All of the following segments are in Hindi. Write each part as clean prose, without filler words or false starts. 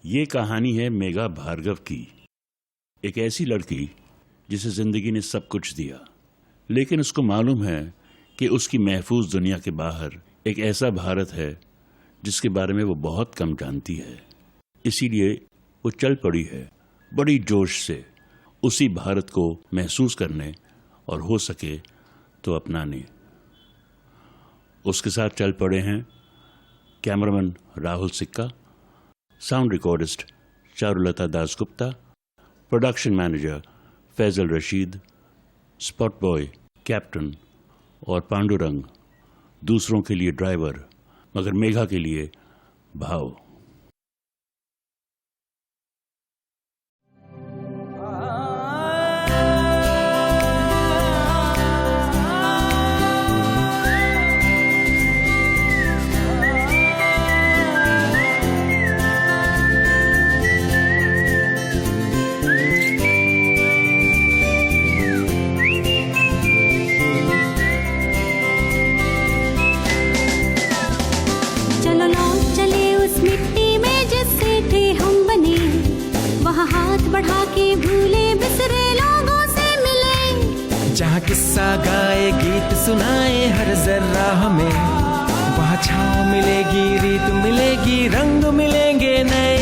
ये कहानी है मेघा भार्गव की, एक ऐसी लड़की जिसे जिंदगी ने सब कुछ दिया, लेकिन उसको मालूम है कि उसकी महफूज दुनिया के बाहर एक ऐसा भारत है जिसके बारे में वो बहुत कम जानती है। इसीलिए वो चल पड़ी है बड़ी जोश से उसी भारत को महसूस करने और हो सके तो अपनाने। उसके साथ चल पड़े हैं cameraman Rahul Sikka, sound recordist Charulata Dasgupta, production manager Faizal Rashid, spot boy captain और पांडुरंग, दूसरों के लिए ड्राइवर मगर मेघा के लिए भाव। बढ़ा के भूले बिसरे लोगों से मिले, जहाँ किस्सा गाए गीत सुनाए हर जर्रा हमें, वहाँ छाँव मिलेगी, रीत मिलेगी, रंग मिलेंगे नए।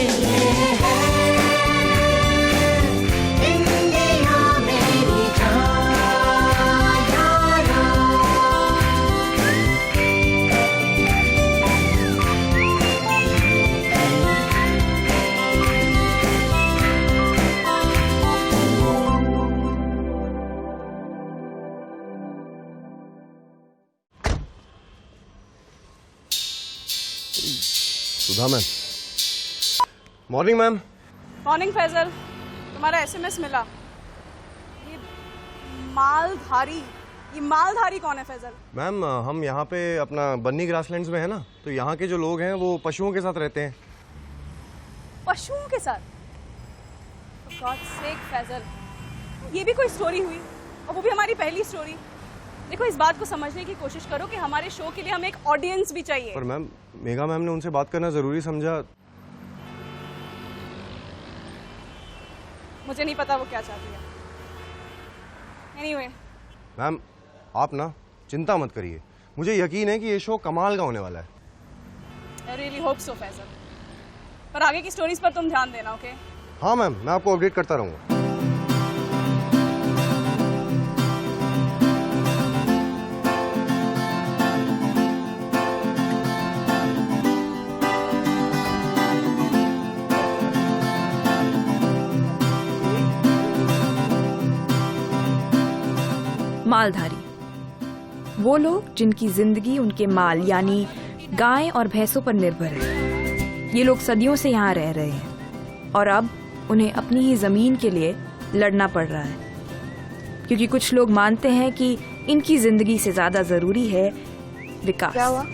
Sudha ma'am. Morning ma'am. Morning Faisal, तुम्हारा एसएमएस मिला। ये मालधारी कौन है फैजल? मैम हम यहाँ पे अपना बन्नी ग्रासलैंड्स में है ना, तो यहाँ के जो लोग हैं वो पशुओं के साथ रहते हैं। पशुओं के साथ? For God's sake फैजल, ये भी कोई स्टोरी हुई, और वो भी हमारी पहली स्टोरी। देखो, इस बात को समझने की कोशिश करो कि हमारे शो के लिए हमें एक ऑडियंस भी चाहिए। पर मैम, मेघा मैम ने उनसे बात करना जरूरी समझा। मुझे नहीं पता वो क्या चाहती है। Anyway, मैम आप ना चिंता मत करिए, मुझे यकीन है कि ये शो कमाल का होने वाला है। I really hope so Faizal. पर आगे की स्टोरीज पर तुम ध्यान देना, ओके? हाँ मैम, मैं आपको अपडेट करता रहूंगा। मालधारी वो लोग जिनकी जिंदगी उनके माल यानी गाय और भैंसों पर निर्भर है। ये लोग सदियों से यहाँ रह रहे हैं और अब उन्हें अपनी ही जमीन के लिए लड़ना पड़ रहा है, क्योंकि कुछ लोग मानते हैं कि इनकी जिंदगी से ज्यादा जरूरी है विकास। क्या हुआ?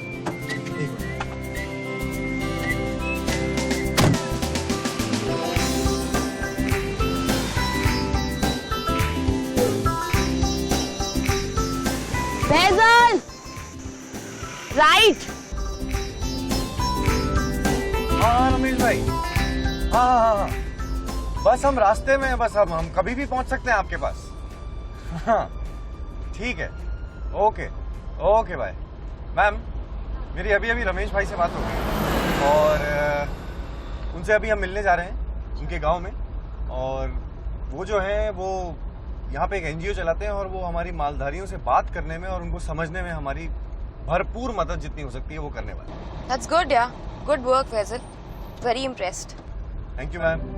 फैजल, राइट। हाँ रमेश भाई, हाँ, बस हम रास्ते में हैं, बस अब हम कभी भी पहुंच सकते हैं आपके पास। हाँ ठीक है, ओके बाय। मैम, मेरी अभी रमेश भाई से बात हो गई और उनसे अभी हम मिलने जा रहे हैं उनके गांव में, और वो जो है वो यहाँ पे एक एनजीओ चलाते हैं और वो हमारी मालधारियों से बात करने में और उनको समझने में हमारी भरपूर मदद जितनी हो सकती है वो करने वाले हैं। That's good, yeah. Good work, Faisal. Very impressed. Thank you ma'am.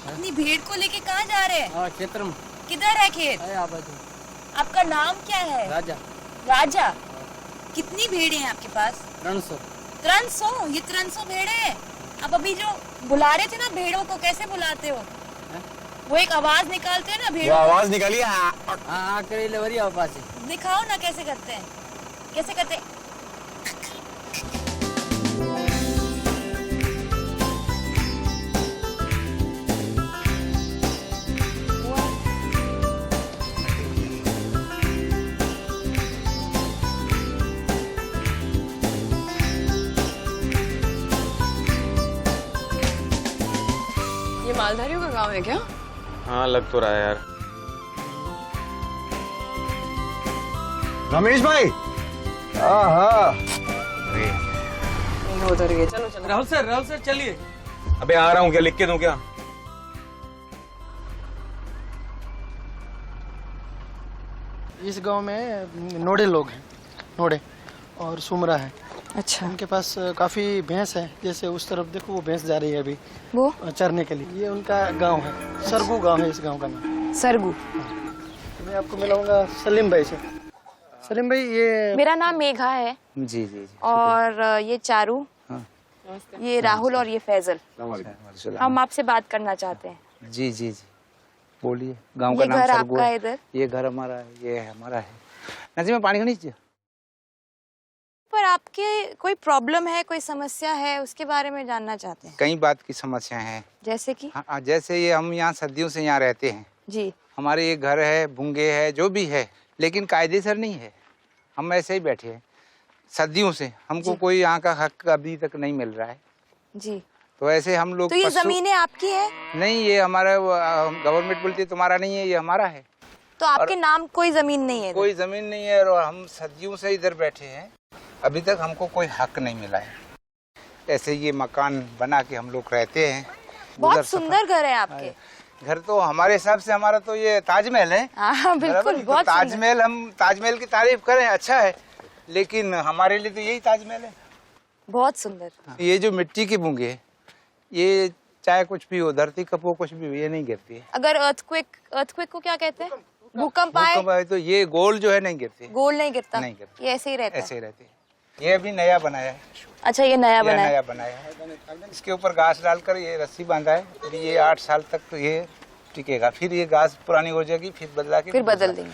अपनी भेड़ को लेके कहाँ जा रहे हैं? क्षेत्र में। किधर है खेत? आप आपका नाम क्या है? राजा। राजा। कितनी भेड़े हैं आपके पास? 300। 300? ये 300 भेड़े हैं? आप अभी जो बुला रहे थे ना भेड़ों को, कैसे बुलाते हो? वो एक आवाज निकालते हैं ना भेड़ों को। आवाज निकालिए। हाँ करे लेवरी आवाज है। दिखाओ ना कैसे करते हैं, कैसे करते हैं? ये मालधारियों का गांव है क्या? हाँ लग तो रहा है यार। रमेश भाई। हाँ उधर गए, चलो चलो। राहुल सर चलिए। अबे आ रहा हूँ, क्या लिख के दूं क्या? इस गांव में नोडे लोग हैं, नोडे और सुमरा है। अच्छा। उनके पास काफी भैंस है, जैसे उस तरफ देखो वो भैंस जा रही है अभी वो चरने के लिए। ये उनका गांव है, सरगू गांव है इस गांव का नाम। सरगू। मैं आपको मिलाऊंगा सलीम भाई से। सलीम भाई ये मेरा नाम मेघा है। जी जी जी। और ये चारू, ये राहुल और ये फैजल। हम आपसे बात करना चाहते हैं। जी जी जी बोलिए। गांव का ये नाम घर सरगू आपका है। इधर? ये घर हमारा है, ये हमारा है। नजी में पानी का नीचे। पर आपके कोई प्रॉब्लम है, कोई समस्या है, उसके बारे में जानना चाहते हैं। कई बात की समस्या है। जैसे कि? हाँ, जैसे ये हम यहाँ सदियों से यहाँ रहते हैं। जी। हमारे ये घर है, भूंगे है, जो भी है, लेकिन कायदेसर नहीं है। हम ऐसे ही बैठे हैं सदियों से, हमको कोई यहाँ का हक अभी तक नहीं मिल रहा है। जी। तो ऐसे हम लोग तो ये जमीनें आपकी है? नहीं, ये हमारा गवर्नमेंट बोलती है तुम्हारा नहीं है, ये हमारा है। तो आपके नाम कोई जमीन नहीं है? कोई जमीन नहीं है और हम सदियों से इधर बैठे हैं, अभी तक हमको कोई हक नहीं मिला है। ऐसे ये मकान बना के हम लोग रहते हैं। बहुत सुंदर घर है आपके। घर तो हमारे हिसाब से हमारा तो ये ताजमहल है। हाँ बिल्कुल, तो बहुत ताजमहल, हम ताजमहल की तारीफ करें अच्छा है, लेकिन हमारे लिए तो यही ताजमहल है। बहुत सुंदर। ये जो मिट्टी की बूंगे है, ये चाहे कुछ भी हो, धरती कपो कुछ भी हो, ये नहीं गिरती है। अगर अर्थक्वेक को क्या कहते हैं? भूकंप आए तो ये गोल जो है नहीं गिरती। गोल नहीं गिरता? नहीं गिरता, ये ऐसे ही रहता है। ऐसे ही रहती है। ये अभी नया बनाया है। अच्छा, ये नया बनाया है। नया बनाया है। इसके ऊपर घास डालकर ये रस्सी बांधा है। अभी ये 8 साल तक ये टिकेगा, फिर ये घास पुरानी हो जाएगी, फिर बदला के फिर बदल देंगे।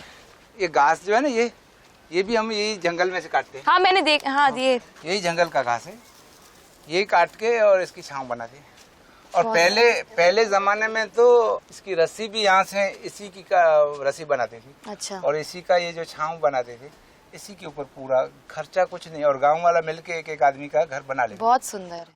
ये घास जो है ना, ये भी हम यही जंगल में से काटते हैं। हाँ मैंने देख, हाँ ये यही जंगल का घास है, यही काट के और इसकी छांव बनाते हैं। और पहले जमाने में तो इसकी रस्सी भी यहाँ से इसी की का रस्सी बनाते थे। अच्छा। और इसी का ये जो छांव बनाते थे, इसी के ऊपर पूरा खर्चा कुछ नहीं, और गांव वाला मिलके एक आदमी का घर बना लेते। बहुत सुंदर है।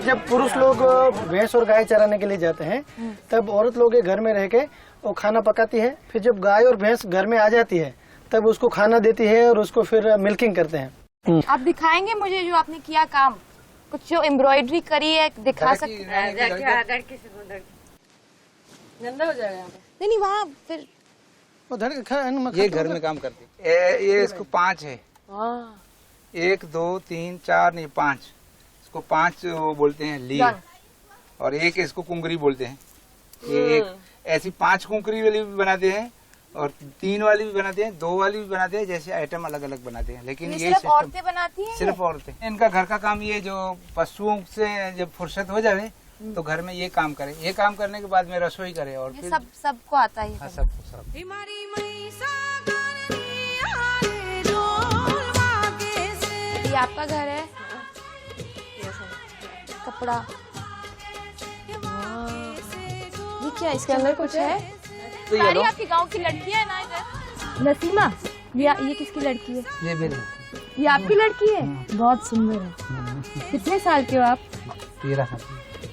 जब पुरुष लोग भैंस और गाय चराने के लिए जाते हैं, तब औरत लोग ये घर में रह के वो खाना पकाती है। फिर जब गाय और भैंस घर में आ जाती है, तब उसको खाना देती है और उसको फिर मिल्किंग करते हैं। आप दिखाएंगे मुझे जो आपने किया काम, कुछ जो एम्ब्रॉयडरी करी है, दिखा सकते हैं? गंदा हो जाएगा यहाँ पे। नहीं वहाँ फिर ये घर में काम करते। ये इसको 5 है। 1 2 3 4 नहीं 5, इसको 5 वो बोलते हैं ली, और एक इसको कुंगरी बोलते हैं। ये एक ऐसी 5 कुंगरी वाली भी बनाते हैं, और 3 वाली भी बनाते हैं, 2 वाली भी बनाते हैं, जैसे आइटम अलग अलग बनाते हैं। लेकिन ये सिर्फ औरतें बनाती हैं? सिर्फ औरतें। इनका घर का काम ये, जो पशुओं से जब फुर्सत हो जाए तो घर में ये काम करे, ये काम करने के बाद में रसोई करे, और फिर सबको आता है। हाँ, सबको सब। ये आपका घर है? कपड़ा, ये क्या, इसके अंदर कुछ है? सारी आपकी गांव की लड़कियां है ना इधर? नसीमा, ये किसकी लड़की है? ये मेरी। ये आपकी लड़की है? बहुत सुंदर है। कितने साल के हो आप? 13 साल।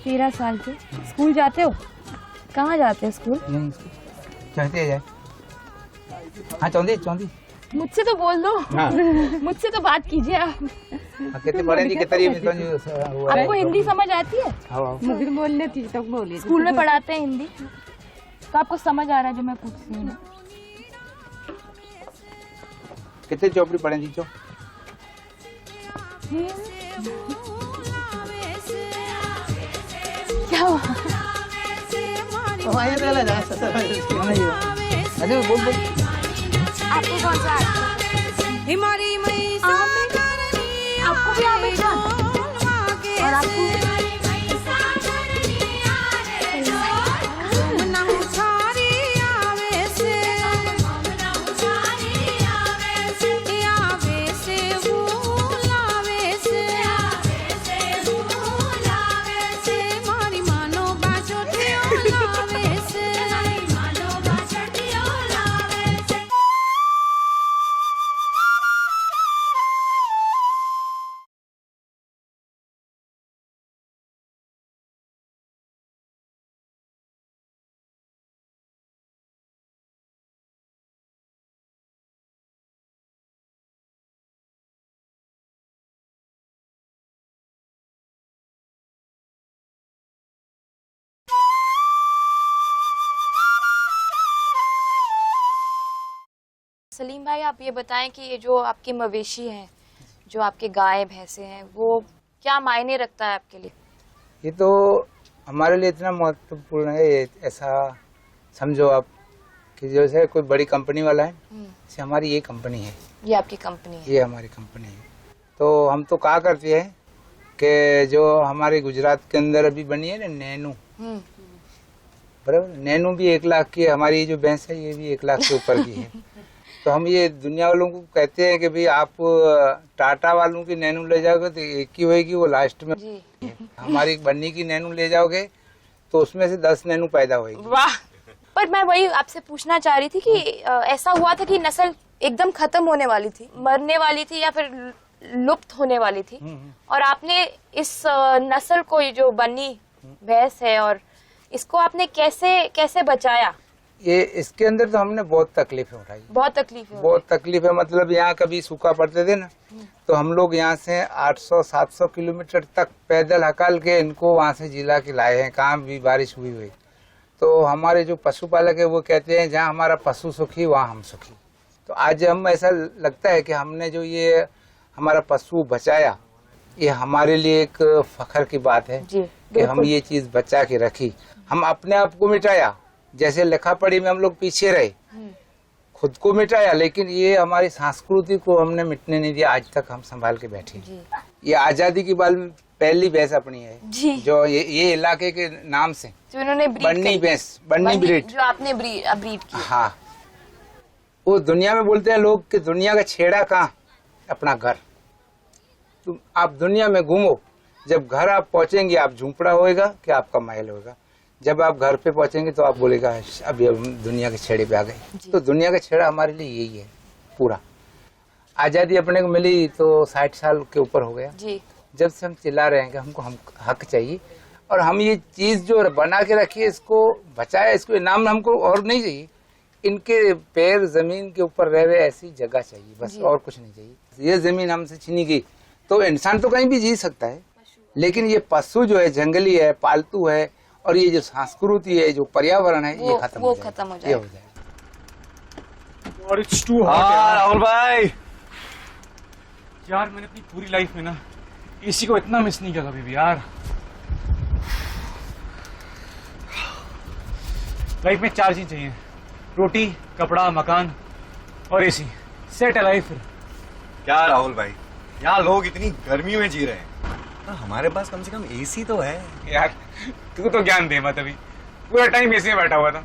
13 साल के। स्कूल जाते हो? कहाँ जाते हो स्कूल? चाहते जाए। हाँ चौंधी। मुझसे तो बोल दो। हाँ। मुझसे तो बात कीजिए आप। कितने पढ़े नहीं कितनी आपको हिंदी समझ आती है? मुझे बोलने थी तो बोली। स्कूल में पढ़ाते हैं हिंदी, तो आपको समझ आ रहा है जो मैं पूछ रही हूँ? कितने चौपड़ी पढ़े जी? क्या हुआ? अरे बोल बोल। आपको कौन सा आता है? आमिर? आपको भी आमिर खान? और आपको? सलीम भाई, आप ये बताएं कि ये जो आपके मवेशी हैं, जो आपके गाय भैंसे हैं, वो क्या मायने रखता है आपके लिए? ये तो हमारे लिए इतना महत्वपूर्ण है, ऐसा समझो आप कि जैसे कोई बड़ी कंपनी वाला है, जैसे हमारी ये कंपनी है। ये आपकी कंपनी है? ये हमारी कंपनी है। तो हम तो कहा करते हैं कि जो हमारे गुजरात के अंदर अभी बनी है ना नैनू, बराबर, नैनू भी 1 लाख की है। हमारी ये जो भैंस है ये भी 1 लाख के ऊपर की है। तो हम ये दुनिया वालों को कहते हैं कि भाई आप टाटा वालों की नैनू ले जाओगे तो एक ही होएगी, वो लास्ट में जी। हमारी बन्नी की नैनू ले जाओगे तो उसमें से 10 नैनू पैदा होएगी। वाह! पर मैं वही आपसे पूछना चाह रही थी कि ऐसा हुआ था कि नस्ल एकदम खत्म होने वाली थी, मरने वाली थी या फिर लुप्त होने वाली थी, और आपने इस नस्ल को, ये जो बन्नी भैंस है, और इसको आपने कैसे बचाया? ये इसके अंदर तो हमने बहुत तकलीफें उठाई। बहुत तकलीफें? बहुत तकलीफें, मतलब यहाँ कभी सूखा पड़ते थे ना, तो हम लोग यहाँ से 800-700 किलोमीटर तक पैदल हकाल के इनको वहाँ से जिला के लाए हैं, कहाँ भी बारिश हुई। तो हमारे जो पशुपालक है वो कहते हैं जहाँ हमारा पशु सुखी वहाँ हम सुखी। तो आज हम ऐसा लगता है कि हमने जो ये हमारा पशु बचाया, ये हमारे लिए एक फखर की बात है कि हम ये चीज बचा के रखी। हम अपने आप को मिटाया, जैसे लिखा पढ़ी में हम लोग पीछे रहे, खुद को मिटाया, लेकिन ये हमारी संस्कृति को हमने मिटने नहीं दिया। आज तक हम संभाल के बैठे। ये आजादी की पहली भैंस अपनी है जी। जो ये इलाके के नाम से जो इन्होंने बन्नी भैंस, बन्नी ब्रीड, जो आपने ब्रीड की। हाँ, वो दुनिया में बोलते हैं लोग कि दुनिया का छेड़ा कहाँ? अपना घर। तुम आप दुनिया में घूमो, जब घर आप पहुंचेंगे आप झूंपड़ा होएगा कि आपका महल होगा। जब आप घर पे पहुंचेंगे तो आप बोलेगा अभी हम दुनिया के छेड़े पे आ गए। तो दुनिया का छेड़ा हमारे लिए यही है पूरा। आजादी अपने को मिली तो 60 साल के ऊपर हो गया जी। जब से हम चिल्ला रहे हैं कि हमको हक चाहिए, और हम ये चीज जो बना के रखी है इसको बचाया, इसको इनाम हमको और नहीं चाहिए। इनके पैर जमीन के ऊपर रह रहे ऐसी जगह चाहिए, बस और कुछ नहीं चाहिए। ये जमीन हमसे छीनी गई तो इंसान तो कहीं भी जी सकता है, लेकिन ये पशु जो है जंगली है, पालतू है, और ये जो संस्कृति है, जो पर्यावरण है, ये खत्म हो जाएगा। और इट्स टू हॉट राहुल भाई। यार मैंने अपनी पूरी लाइफ में ना एसी को इतना मिस नहीं किया कभी भी यार। लाइफ में 4 चीज चाहिए, रोटी, कपड़ा, मकान और एसी। सेट है लाइफ। क्या राहुल भाई, यहाँ लोग इतनी गर्मी में जी रहे हैं, हमारे पास कम से कम एसी तो है यार। तू तो ज्ञान दे मत, अभी पूरा टाइम एसी में बैठा हुआ था।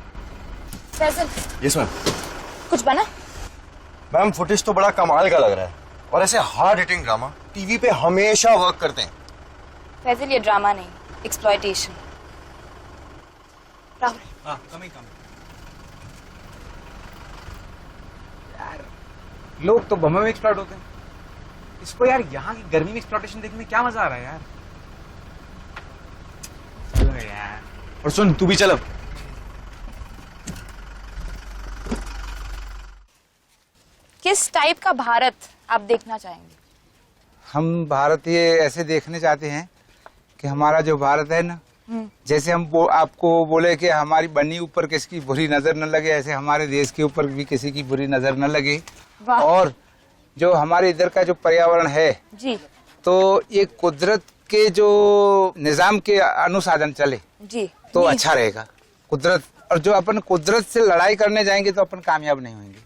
Faizal, yes ma'am. कुछ बना? मैम फुटेज तो बड़ा कमाल का लग रहा है, और ऐसे हार्ड हिटिंग ड्रामा टीवी पे हमेशा वर्क करते हैं। फैजल, ये ड्रामा नहीं, एक्सप्लॉयटेशन। राहुल, कम यार, लोग तो बम में एक्सप्लॉइट होते हैं, इसको यार यहाँ की गर्मी में एक्सप्लॉयटेशन देखने में क्या मजा आ रहा है यार। चलो यार, और सुन तू भी चल। अब किस टाइप का भारत आप देखना चाहेंगे? हम भारतीय ऐसे देखने चाहते हैं कि हमारा जो भारत है ना, जैसे हम आपको बोले कि हमारी बनी ऊपर किसी की बुरी नजर न लगे, ऐसे हमारे देश के ऊपर भी किसी की बुरी नजर न लगे। और जो हमारे इधर का जो पर्यावरण है जी, तो ये कुदरत के जो निजाम के अनुसाधन चले जी, तो अच्छा रहेगा कुदरत। और जो अपन कुदरत से लड़ाई करने जाएंगे तो अपन कामयाब नहीं होंगे।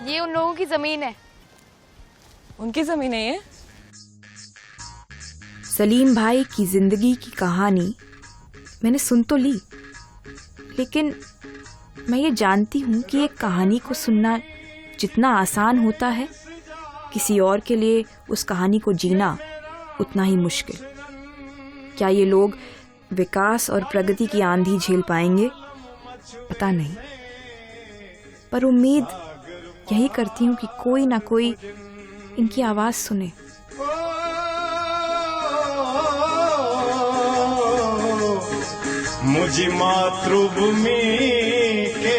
ये उन लोगों की जमीन है। उनकी जमीन है ये? सलीम भाई की जिंदगी की कहानी मैंने सुन तो ली, लेकिन मैं ये जानती हूँ कि एक कहानी को सुनना जितना आसान होता है, किसी और के लिए उस कहानी को जीना उतना ही मुश्किल। क्या ये लोग विकास और प्रगति की आंधी झेल पाएंगे? पता नहीं, पर उम्मीद यही करती हूँ कि कोई ना कोई इनकी आवाज सुने। मुझे मातृभूमि के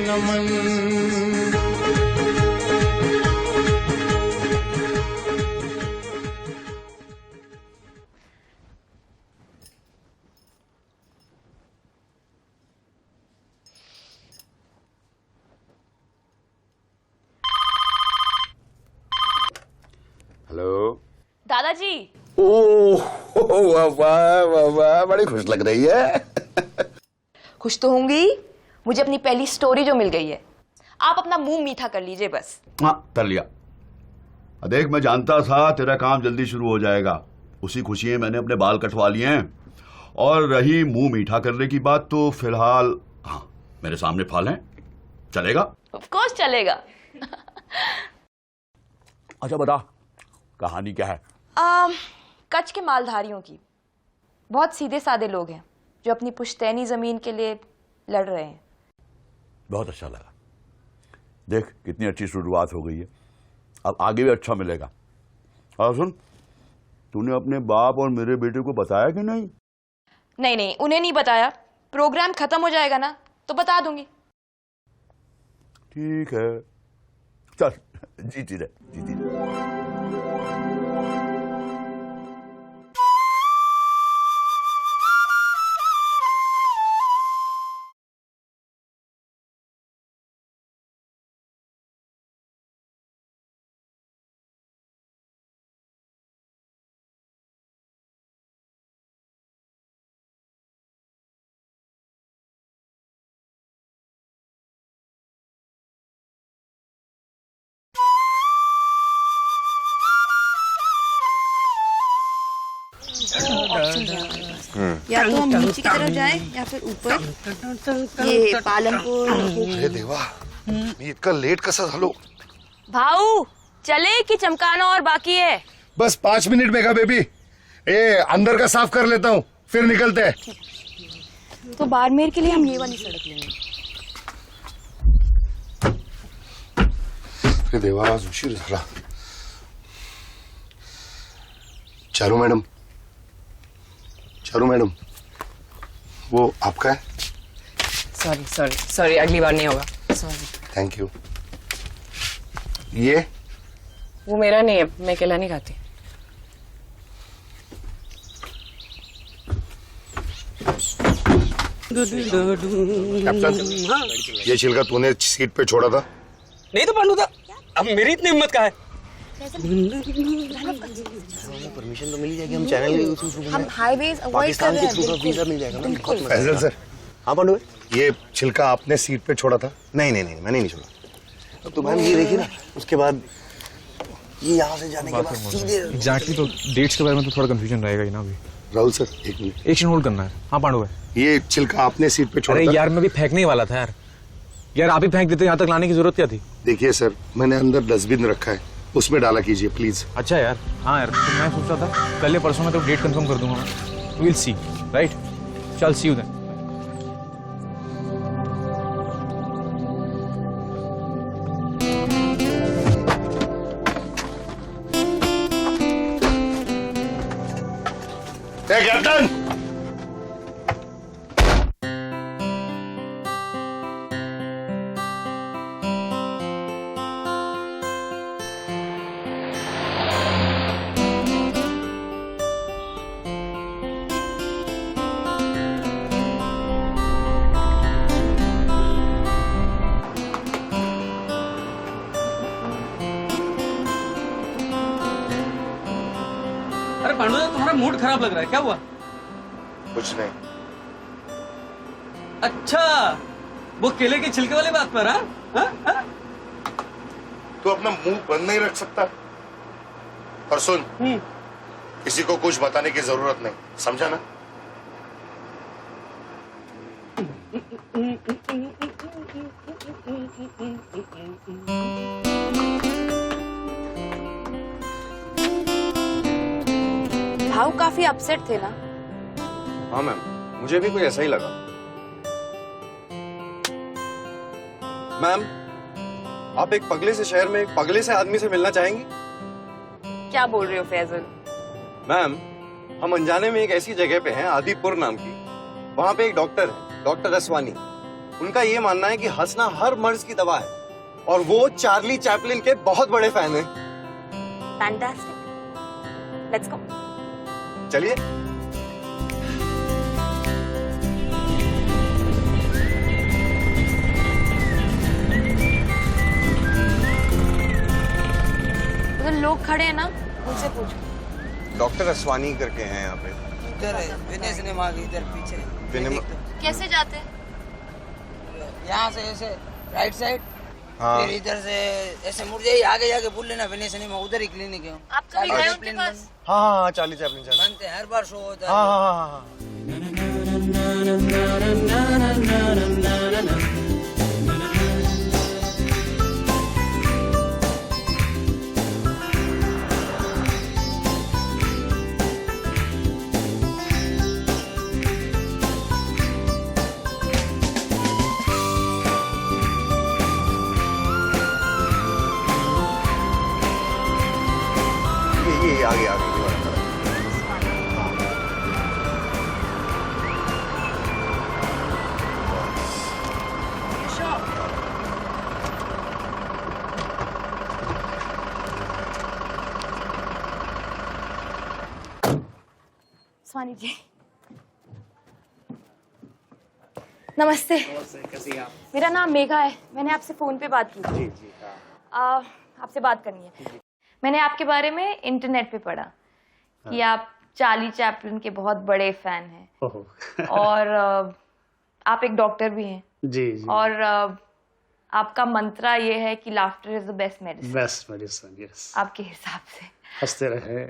नमन। हेलो दादाजी। ओह वाह वाह वाह वाह, बड़ी खुश लग रही है। खुश तो होंगी, मुझे अपनी पहली स्टोरी जो मिल गई है। आप अपना मुंह मीठा कर लीजिए बस। हाँ कर लिया। देख मैं जानता था तेरा काम जल्दी शुरू हो जाएगा, उसी खुशी में मैंने अपने बाल कटवा लिए हैं। और रही मुंह मीठा करने की बात, तो फिलहाल हाँ मेरे सामने फल हैं, चलेगा? ऑफ कोर्स चलेगा। अच्छा बता कहानी क्या है? कच्छ के मालधारियों की। बहुत सीधे साधे लोग हैं जो अपनी पुश्तैनी जमीन के लिए लड़ रहे हैं। बहुत अच्छा लगा। देख कितनी अच्छी शुरुआत हो गई है, अब आगे भी अच्छा मिलेगा। और सुन, तूने अपने बाप और मेरे बेटे को बताया कि नहीं? नहीं नहीं, उन्हें नहीं बताया। प्रोग्राम खत्म हो जाएगा ना तो बता दूंगी। ठीक है, चल जीती रहे, जीती रहे। या तो हम नीचे की तरफ जाएं या फिर ऊपर। ये पालमपुर। अरे देवा, मी इतका लेट कसा झालो? भाऊ चले कि चमकाना और बाकी है? बस 5 मिनट में का बेबी। अंदर का साफ कर लेता हूँ, फिर निकलते हैं। तो बाड़मेर के लिए हम ये वाली सड़क लेंगे। अरे देवा, आज उशीर झाला। चारू मैडम, चारू मैडम, वो आपका है? सॉरी सॉरी सॉरी, अगली बार नहीं होगा। सॉरी। Thank you. ये वो मेरा नहीं है, मैं केला नहीं खाती। कैप्टन, ये छिलका तूने सीट पे छोड़ा था? नहीं तो पांडू था, अब मेरी इतनी हिम्मत कहाँ है? परमिशन तो मिल जाएगी, हम चैनल हम हाईवेज अवॉइड कर रहे हैं। वीजा मिल जाएगा ना। फैजल सर। हाँ पांडू, ये छिलका आपने सीट पे छोड़ा था? नहीं नहीं नहीं, मैंने नहीं छोड़ा। तो मैम ये देखिए ना, उसके बाद ये यहाँ से जाने के बाद सीधे एग्जैक्टली। तो डेट्स के बारे में तो थोड़ा कंफ्यूजन रहेगा ही ना अभी। राहुल सर एक मिनट, एक होल्ड करना है। हाँ पांडु भाई, ये छिलका आपने सीट पे छोड़ा था? अरे यार मैं भी फेंकने वाला था यार। यार आप ही फेंक देते, यहाँ तक लाने की जरूरत क्या थी? देखिए सर, मैंने अंदर डस्टबिन रखा है, उसमें डाला कीजिए प्लीज। अच्छा यार। हाँ यार, तो मैं सोच रहा था कल या परसों में तो डेट कंफर्म कर दूंगा मैं। Will see, right? चल सी यू देन। कैप्टन, तुम्हारा मूड खराब लग रहा है, क्या हुआ? कुछ नहीं। अच्छा, वो केले के छिलके वाली बात पर? हाँ? तू अपना मुंह बंद नहीं रख सकता? और सुन, किसी को कुछ बताने की जरूरत नहीं, समझा ना? भाव काफी अपसेट थे ना? हाँ मैम, मुझे भी कोई ऐसा ही लगा। मैम, आप एक पगले से शहर में एक पगले से आदमी से मिलना चाहेंगी? क्या बोल रहे हो फैजल? मैम, हम अनजाने में एक ऐसी जगह पे हैं, आदिपुर नाम की। वहाँ पे एक डॉक्टर है, डॉक्टर असवानी। उनका ये मानना है कि हंसना हर मर्ज की दवा है, और वो चार्ली चैपलिन के बहुत बड़े फैन हैं। Fantastic, let's go. चलिए। उधर लोग खड़े हैं ना, उनसे पूछो। डॉक्टर असवानी करके हैं यहाँ पे। इधर है विनय सिनेमा के इधर पीछे। कैसे जाते हैं? यहाँ से ऐसे राइट साइड, हाँ। फिर इधर से ऐसे मुड़ जाइए, आगे जाके भूल लेना विनय सिनेमा, उधर ही क्लिनिक है। आप कभी गए उनके पास? हाँ, चार्ली चैपलिन बनते हैं, हर बार शो होता है। हाँ। ये आगे ये वाला तरफ। स्वानी जी, नमस्ते। कैसी हैं आप? मेरा नाम मेघा है, मैंने आपसे फोन पे बात की थी। जी। आपसे बात करनी है। मैंने आपके बारे में इंटरनेट पे पढ़ा कि आप चार्ली चैपलिन के बहुत बड़े फैन हैं। और आप एक डॉक्टर भी हैं। जी। और आपका मंत्रा ये है कि laughter is the best medicine. Best medicine, yes. आपके हिसाब से हंसते रहे।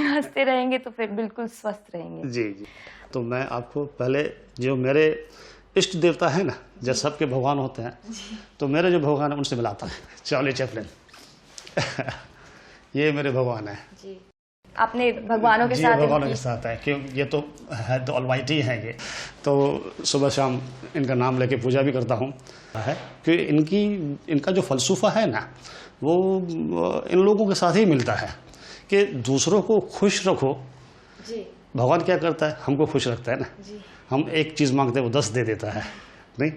हंसते रहेंगे तो फिर बिल्कुल स्वस्थ रहेंगे। जी। तो मैं आपको पहले, जो मेरे इष्ट देवता है ना, जैसे सबके भगवान होते हैं, तो मेरे जो भगवान है उनसे मिलाता है चार्ली चैपलिन। ये मेरे भगवान है जी। आपने भगवानों के साथ भगवानों के साथ है, क्योंकि ये तो है तो ऑलमाइटी हैं ये। तो सुबह शाम इनका नाम लेके पूजा भी करता हूँ है कि इनका जो फलसफा है ना, वो इन लोगों के साथ ही मिलता है कि दूसरों को खुश रखो। जी। भगवान क्या करता है, हमको खुश रखता है ना। जी। हम एक चीज़ मांगते हैं वो 10 दे देता है, नहीं?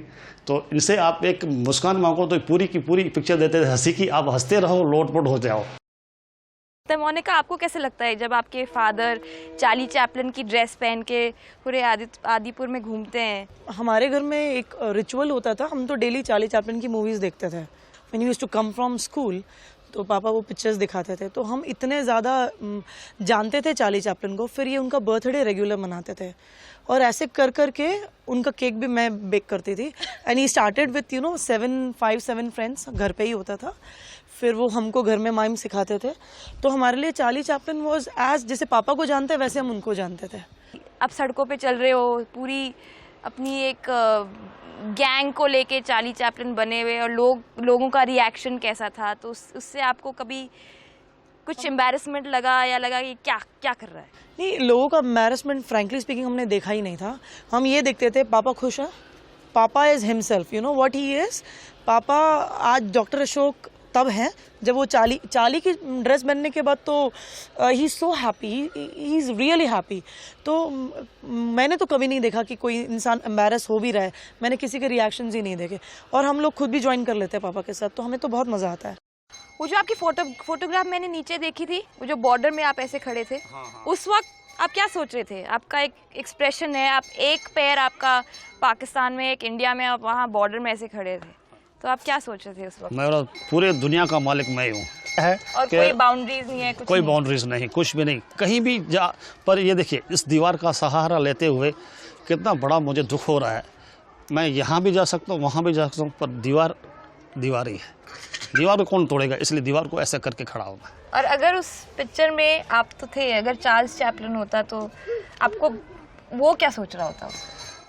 तो इनसे आप एक मुस्कान मांगो तो पूरी की पूरी पिक्चर देते हैं हंसी की, आप हंसते रहो, लोटपोट हो जाओ। तो मोनिका, आपको कैसे लगता है जब आपके फादर चार्ली चैपलिन की ड्रेस पहन के पूरे आदिपुर में घूमते हैं? हमारे घर में एक रिचुअल होता था, हम तो डेली चार्ली चैपलिन की मूवीज़ देखते थे। When you used to come from school, तो पापा वो पिक्चर्स दिखाते थे, तो हम इतने ज़्यादा जानते थे चार्ली चैपलिन को। फिर ये उनका बर्थडे रेगुलर मनाते थे, और ऐसे कर कर के उनका केक भी मैं बेक करती थी। And he started with 7 friends, घर पे ही होता था। फिर वो हमको घर में माइम सिखाते थे। तो हमारे लिए चार्ली चैपलिन वाज एज, जैसे पापा को जानते हैं वैसे हम उनको जानते थे। आप सड़कों पे चल रहे हो, पूरी अपनी एक गैंग को लेके चार्ली चैपलिन बने हुए, और लोगों का रिएक्शन कैसा था? तो उससे आपको कभी कुछ एम्बैरेसमेंट लगा, या लगा कि क्या कर रहा है? नहीं, लोगों का एम्बैरेसमेंट फ्रैंकली स्पीकिंग हमने देखा ही नहीं था। हम ये देखते थे पापा खुश हैं, पापा is himself, you know what he is. पापा आज डॉक्टर अशोक तब हैं जब वो चार्ली की ड्रेस पहनने के बाद, तो he is so happy, he is really happy. तो मैंने तो कभी नहीं देखा कि कोई इंसान एम्बैरस हो भी रहा है, मैंने किसी के रिएक्शंस ही नहीं देखे। और हम लोग खुद भी ज्वाइन कर लेते हैं पापा के साथ, तो हमें तो बहुत मजा आता है। वो जो आपकी फोटोग्राफ मैंने नीचे देखी थी, वो जो बॉर्डर में आप ऐसे खड़े थे, उस वक्त आप क्या सोच रहे थे? आपका एक एक्सप्रेशन है, आप एक पैर आपका पाकिस्तान में, एक इंडिया में, आप वहाँ बॉर्डर में ऐसे खड़े थे, तो आप क्या सोच रहे थे उस वक्त? मैं पूरे दुनिया का मालिक मैं ही हूँ और कोई बाउंड्रीज नहीं है, कुछ कोई नहीं? बाउंड्रीज नहीं, कुछ भी नहीं, कहीं भी जा। पर ये देखिए, इस दीवार का सहारा लेते हुए कितना बड़ा मुझे दुख हो रहा है। मैं यहाँ भी जा सकता हूँ, वहाँ भी जा सकता हूँ, पर दीवार दीवार ही है। दीवार को कौन तोड़ेगा, इसलिए दीवार को ऐसे करके खड़ा हूँ मैं। और अगर उस पिक्चर में आप तो थे, अगर चार्ल्स चैपलिन होता तो आपको वो क्या सोच रहा होता?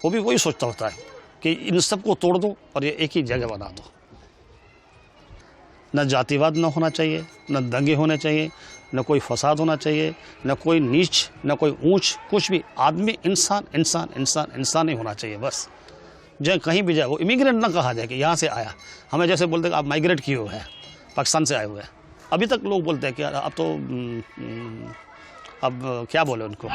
वो भी वही सोचता होता है कि इन सबको तोड़ दो और ये एक ही जगह बना दो। न जातिवाद न होना चाहिए, न दंगे होने चाहिए, न कोई फसाद होना चाहिए, न कोई नीच, न कोई ऊंच, कुछ भी। आदमी इंसान इंसान इंसान इंसान ही होना चाहिए बस। चाहे कहीं भी जाए, वो इमिग्रेंट ना कहा जाए कि यहाँ से आया। हमें जैसे बोलते हैं आप माइग्रेट किए हुए हैं, पाकिस्तान से आए हुए हैं। अभी तक लोग बोलते हैं कि अब तो अब क्या बोले उनको।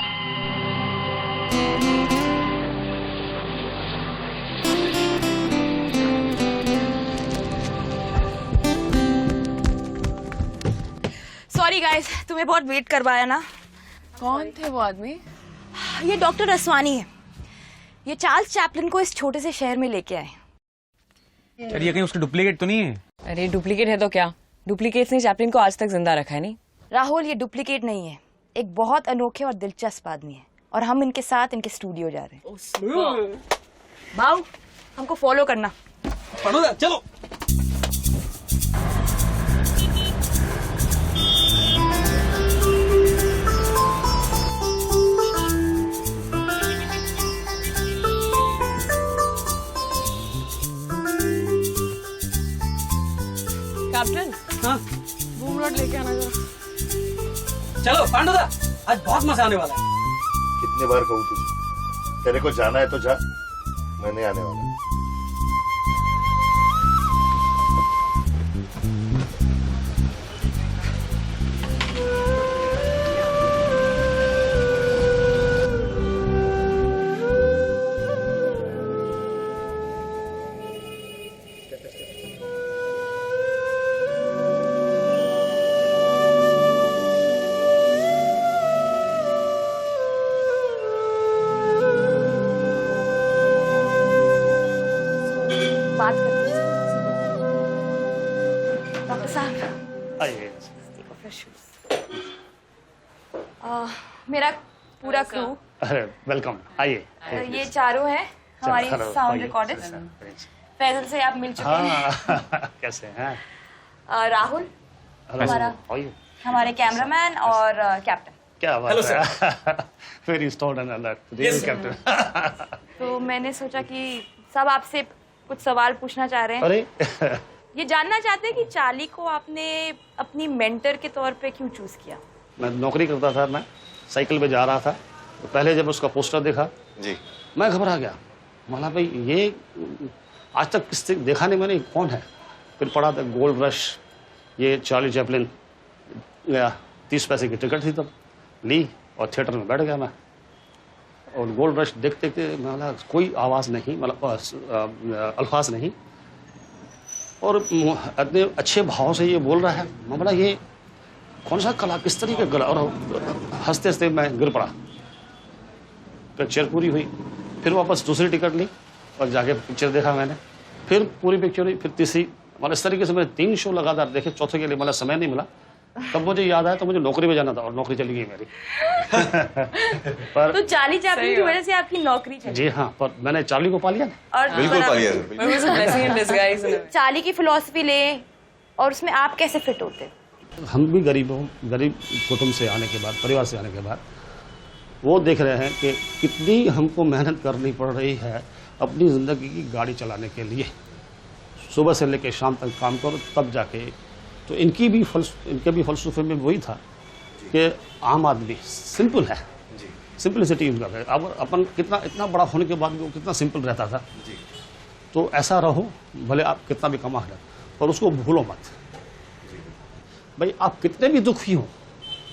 सॉरी गाइस, तुम्हें बहुत वेट करवाया ना। कौन थे वो आदमी? ये डॉक्टर असवानी है। ये चार्ल्स चैपलिन को इस छोटे से शहर में लेके आए। यार ये कहीं उसका डुप्लीकेट तो नहीं है? अरे डुप्लीकेट है तो क्या, डुप्लीकेट ने चैपलिन को आज तक जिंदा रखा है। नहीं राहुल, ये डुप्लीकेट नहीं है, एक बहुत अनोखे और दिलचस्प आदमी है, और हम इनके साथ इनके स्टूडियो जा रहे हैं। भाव, हमको फॉलो करना। चलो। कैप्टन, हाँ बूम रॉड लेके आना जरा। चलो पांडुदा, आज बहुत मजा आने वाला है। कितने बार कहूँ तुझे, तेरे को जाना है तो जा, मैं नहीं आने वाला। बात करते हैं डॉक्टर साहब। आइए। मेरा पूरा क्रू, अरे वेलकम, आइए। ये चारों हैं हमारी हेलो, साउंड आइए। रिकॉर्डिस्ट। फैजल से आप मिल चुके हैं। हाँ, कैसे हैं? राहुल हमारा, हमारे कैमरामैन और कैप्टन। क्या बात है। Very stored and alert captain. तो मैंने सोचा कि सब आपसे कुछ सवाल पूछना चाह रहे हैं। अरे ये जानना चाहते हैं कि चार्ली को आपने अपनी मेंटर के तौर पे क्यों चूज किया? मैं नौकरी करता था, मैं साइकिल पे जा रहा था, तो पहले जब उसका पोस्टर देखा जी, मैं घबरा गया। बोला भाई ये आज तक किससे देखा नहीं मैंने, कौन है? फिर पढ़ा था गोल्ड रश, ये चार्ली चैपलिन। 30 पैसे की टिकट थी तब, ली और थिएटर में बैठ गया मैं। और गोल्ड रश देखते देखते मतलब कोई आवाज़ नहीं, मतलब अल्फाज नहीं, और इतने अच्छे भाव से ये बोल रहा है। मैं बोला ये कौन सा कला, किस तरीके का कला, और हंसते हंसते मैं गिर पड़ा। पिक्चर पूरी हुई, फिर वापस दूसरी टिकट ली और जाके पिक्चर देखा मैंने, फिर पूरी पिक्चर हुई, फिर तीसरी। मतलब इस तरीके से मैंने 3 शो लगातार देखे। चौथे के लिए मतलब समय नहीं मिला। तब मुझे याद आया तो मुझे नौकरी में जाना था, और नौकरी चली गई मेरी। पर तो चार्ली चैपलिन की वजह से आपकी नौकरी चली? जी हाँ, पर मैंने चार्ली को पा लिया ना। और बिल्कुल पा लिया। चार्ली की फिलॉसफी ले, और उसमें आप कैसे फिट होते? हम भी गरीब कुटुंब से आने के बाद, परिवार से आने के बाद, वो देख रहे हैं कि कितनी हमको मेहनत करनी पड़ रही है अपनी ज़िंदगी की गाड़ी चलाने के लिए। सुबह से लेकर शाम तक काम करो तब जाके। तो इनके भी फलसफे में वही था कि आम आदमी सिंपल है, सिंपलिसिटी उनका है। अब अपन कितना इतना बड़ा होने के बाद भी वो कितना सिंपल रहता था। तो ऐसा रहो, भले आप कितना भी कमा लो, पर उसको भूलो मत। भाई आप कितने भी दुखी हो,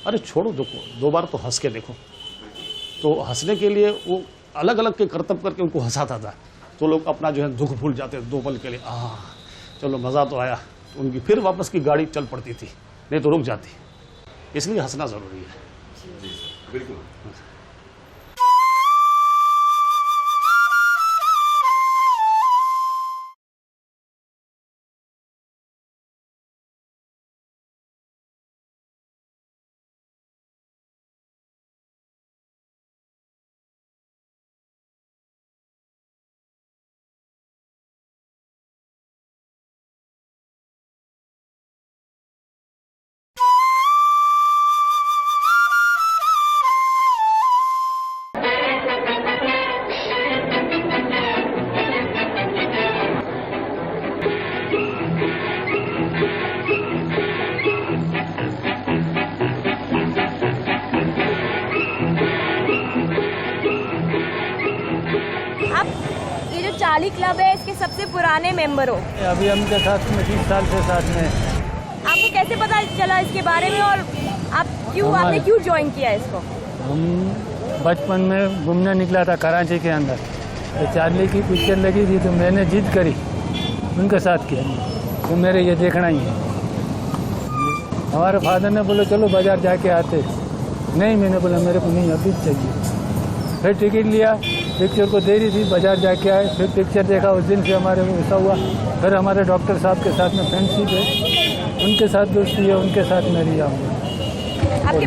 अरे छोड़ो दुख को, 2 बार तो हंस के देखो। तो हंसने के लिए वो अलग अलग के करतब करके उनको हंसाता था, तो लोग अपना जो है दुख भूल जाते 2 पल के लिए। चलो मज़ा तो आया, तो उनकी फिर वापस की गाड़ी चल पड़ती थी, नहीं तो रुक जाती। इसलिए हंसना ज़रूरी है। बिल्कुल। चाली क्लब है, इसके सबसे पुराने मेंबर हो। अभी हम के साथ में 30 साल से साथ में। आपको कैसे पता चला इसके बारे में और आपने क्यों ज्वाइन किया इसको? हम बचपन में घूमने निकला था कराची के अंदर, तो चार्ली की पिक्चर लगी थी तो मैंने जिद करी उनके साथ किया, तो मेरे ये देखना ही है। हमारे फादर ने बोला चलो बाजार जाके आते, नहीं मैंने बोला मेरे को नहीं अभी चाहिए। फिर टिकट लिया, पिक्चर को देरी थी, बाजार जाके आए, फिर पिक्चर देखा। उस दिन से हमारे को ऐसा हुआ। फिर हमारे डॉक्टर साहब के साथ में फ्रेंडशिप है, उनके साथ दोस्ती है, उनके साथ मैं रहा हूँ। आपके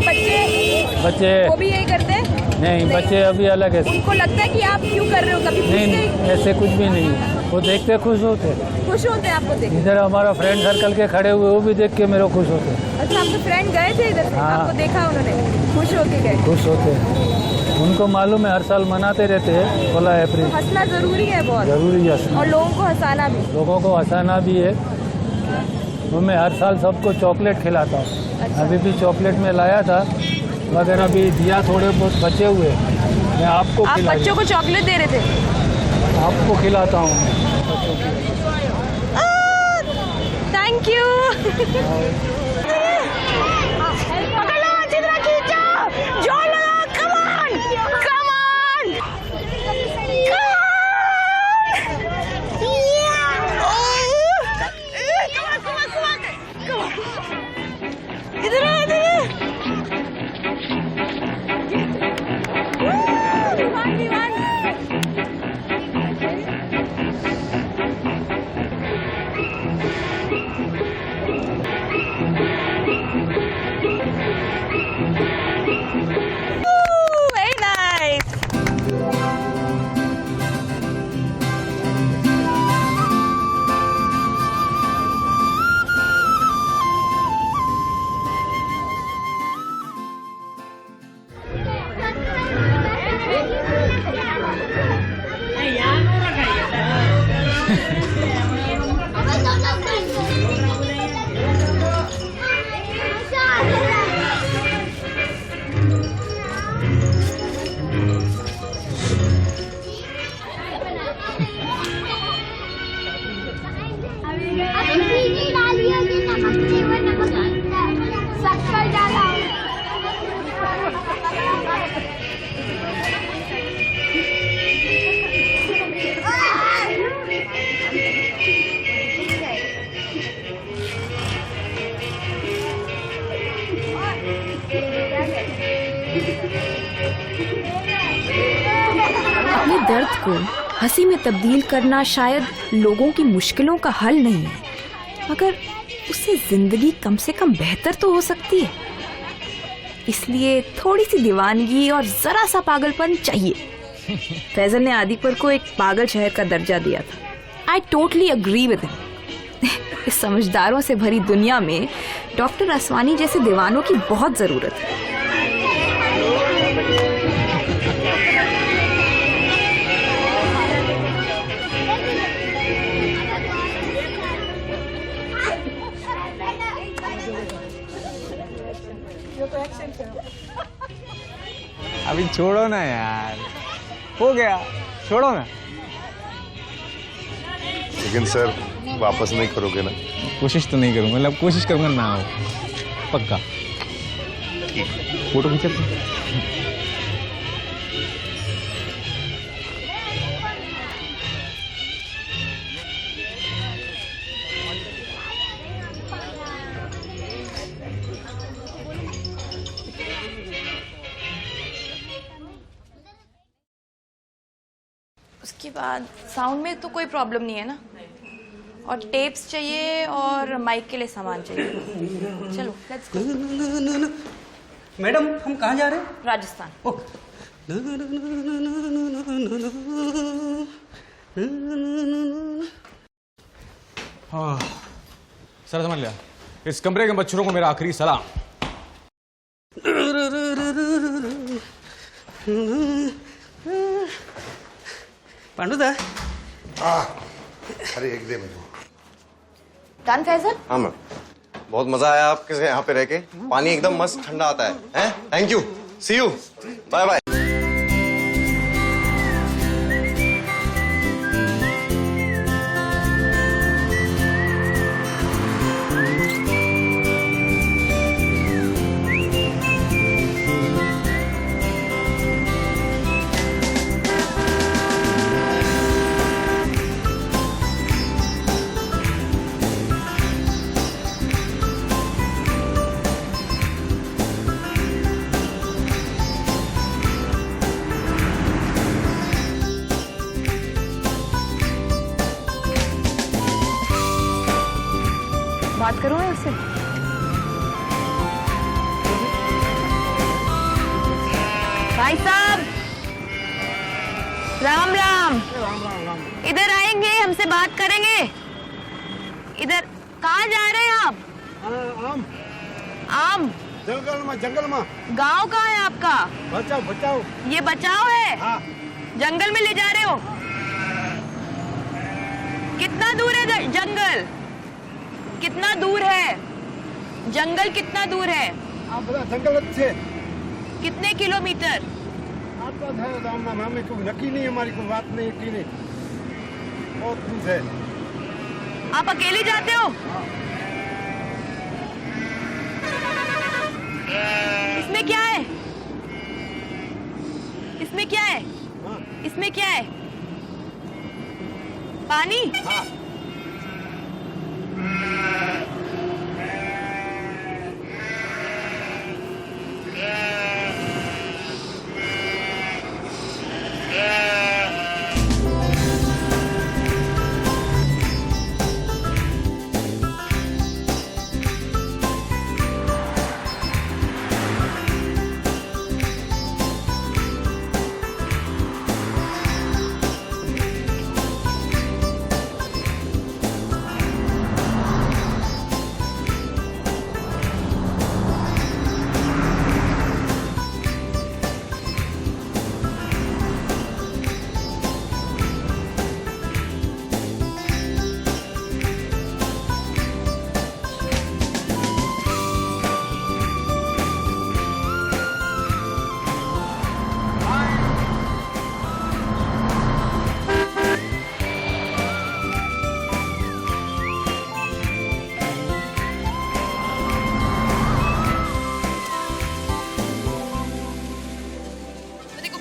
बच्चे वो भी यही करते हैं? नहीं, बच्चे अभी अलग है। उनको लगता है कि आप क्यों कर रहे हो? कभी नहीं, ऐसे कुछ भी नहीं है। वो देखते खुश होते हैं आपको देख। इधर हमारा फ्रेंड सर्कल के खड़े हुए, वो भी देख के मेरे खुश होते हैं। अच्छा, आपके फ्रेंड गए थे इधर से? हाँ। आपको देखा उन्होंने, खुश होके गए? खुश होते हैं, उनको मालूम है हर साल मनाते रहते हैं 16 अप्रैल। हंसना जरूरी है, बहुत जरूरी है, और लोगों को हंसाना भी। लोगों को हंसाना भी है। तो मैं हर साल सबको चॉकलेट खिलाता हूँ। अच्छा। अभी भी चॉकलेट में लाया था, मगर अभी दिया, थोड़े बहुत बचे हुए मैं आपको आप बच्चों को चॉकलेट दे रहे थे? आपको खिलाता हूँ। Thank you. पकड़ो, अच्छी तरह खींचो, जोर लगाओ, कम ऑन, कम ऑन, इधर अपने दर्द को हंसी में तब्दील करना शायद लोगों की मुश्किलों का हल नहीं है, मगर उससे जिंदगी कम से कम बेहतर तो हो सकती है। इसलिए थोड़ी सी दीवानगी और जरा सा पागलपन चाहिए। फैजल ने आदिपुर को एक पागल शहर का दर्जा दिया था। I totally agree with him. इस समझदारों से भरी दुनिया में डॉक्टर असवानी जैसे दीवानों की बहुत जरूरत है। अभी छोड़ो ना यार, हो गया, छोड़ो ना। लेकिन सर वापस नहीं करोगे ना? कोशिश तो नहीं करूंगा, मतलब कोशिश करूंगा ना हो, पक्का। फोटो खींचते उसके बाद साउंड में तो कोई प्रॉब्लम नहीं है ना, और टेप्स चाहिए और माइक के लिए सामान चाहिए। चलो लेट्स गो। मैडम हम कहाँ जा रहे हैं? राजस्थान। हाँ, सर समझ लिया। इस कमरे के मच्छरों को मेरा आखिरी सलाम। पांडुदा। अरे एक दे मेरे को। डन फैजल? हाँ मैम, बहुत मजा आया आपके यहाँ पे रह के। पानी एकदम मस्त ठंडा आता है। Thank you, see you, bye bye. बात करूँ मैं उससे? भाई साहब, राम राम। इधर आएंगे, हमसे बात करेंगे। इधर कहाँ जा रहे हैं आप? आम आम जंगल में। गांव कहाँ है आपका? बचाओ बचाओ। ये बचाओ है? हाँ। जंगल में ले जा रहे हो? कितना दूर है जंगल? कितना दूर है जंगल? कितना दूर है? आप बता, जंगल से कितने किलोमीटर? आपका हमें कोई नक्की नहीं, हमारी कोई बात नहीं की नहीं, बहुत दूर है। आप अकेले जाते हो? इसमें क्या है? इसमें क्या है? इसमें क्या है? पानी? हाँ।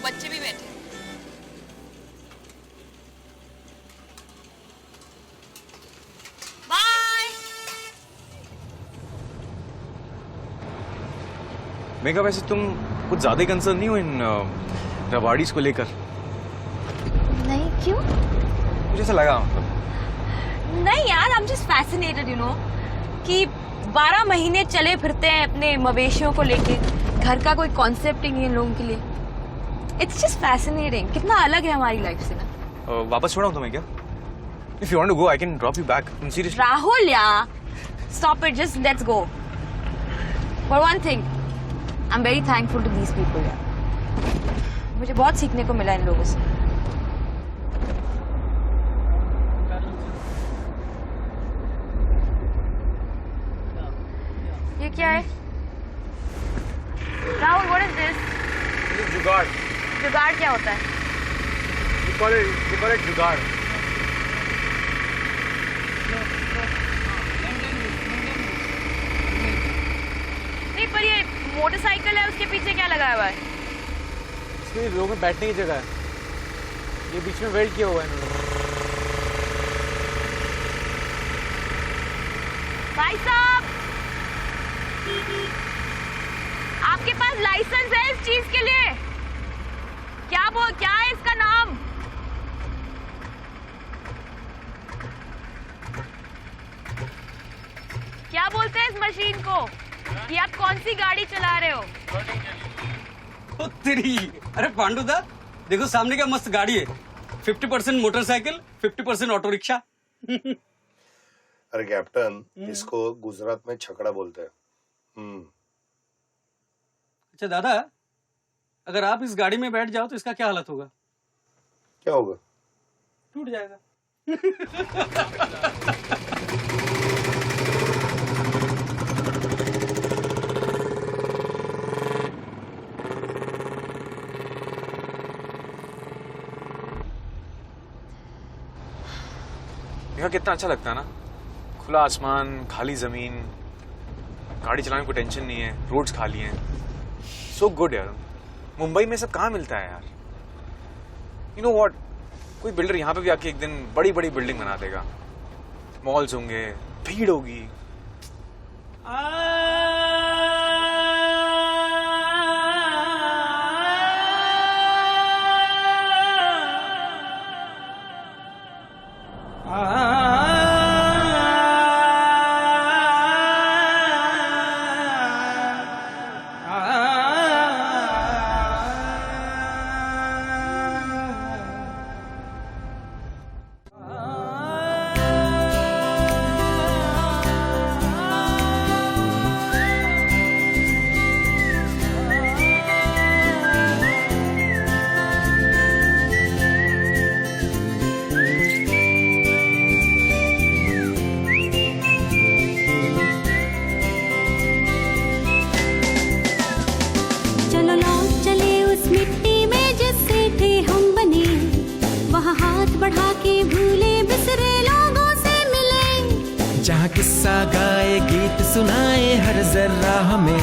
बच्चे भी बैठे। बाय। मेघा, वैसे तुम कुछ ज्यादा ही कंसर्न नहीं हो इन रबाड़ीज को लेकर? नहीं, क्यों? मुझे ऐसा लगा। नहीं यार, I am just fascinated, you know, कि 12 महीने चले फिरते हैं अपने मवेशियों को लेके, घर का कोई कॉन्सेप्ट ही नहीं है इन लोगों के लिए। इट्स जस्ट फैसिनेटिंग, कितना अलग है हमारी लाइफ से ना। वापस छोड़ाऊं तुम्हें क्या? If you want to go, I can drop you back. I'm serious. Rahul यार, stop it, just let's go. For one thing, I'm very thankful to these people यार। मुझे बहुत सीखने को मिला इन लोगों से। ये क्या है? Rahul, what is this? This is जुगाड़। जुगाड़ क्या होता है? We call it जुगाड़। नहीं, पर ये मोटरसाइकिल है, उसके पीछे क्या लगा हुआ है? इसमें लोगों में बैठने की जगह है। ये बीच में वेल्ड किया हुआ है इन्होंने। भाई साहब, आपके पास लाइसेंस है इस चीज के लिए? क्या है इसका नाम? क्या बोलते हैं इस मशीन को? कि आप कौन सी गाड़ी चला रहे हो? ओ तेरी, अरे पांडुदा, देखो सामने क्या मस्त गाड़ी है। 50% मोटरसाइकिल, 50% ऑटो रिक्शा। अरे कैप्टन, इसको गुजरात में छकड़ा बोलते हैं। अच्छा दादा, अगर आप इस गाड़ी में बैठ जाओ तो इसका क्या हालत होगा? क्या होगा? टूट जाएगा। यहाँ कितना अच्छा लगता है ना, खुला आसमान, खाली जमीन, गाड़ी चलाने को टेंशन नहीं है, रोड्स खाली हैं। सो गुड यार। मुंबई में सब कहाँ मिलता है यार। यू नो व्हाट, कोई बिल्डर यहाँ पे भी आके एक दिन बड़ी बड़ी बिल्डिंग बना देगा, मॉल्स होंगे, भीड़ होगी। सुनाए हर जर्रा हमें,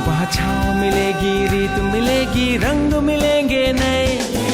वहाँ छाँव मिलेगी, रीत मिलेगी, रंग मिलेंगे नए।